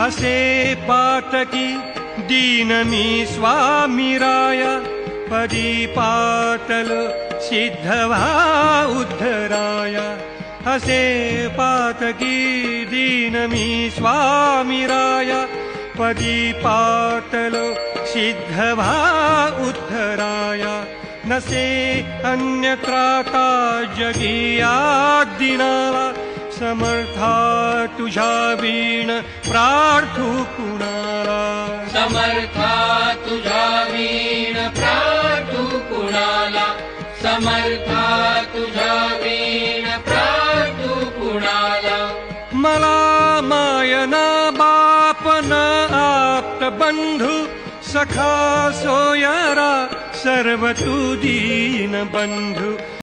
असे पातकी दीन मी स्वामी राया, पदी पातल सिद्ध व्हा उद्धराया. असे पातकी दीन मी स्वामी राया, पदी पातल सिद्ध व्हा उद्धराया. नसे अन्य त्राता जगी या दिनाला, समर्था तुझ्या वीण प्रार्थू कुणाला. समर्था तुझ्या वीण प्रार्थू कुणाला. समर्था तुझ्या वीण प्रार्थू कुणाला. मला मायना बापन आप्त बंधू, सखा सोयरा सर्व तू दीन बंधू.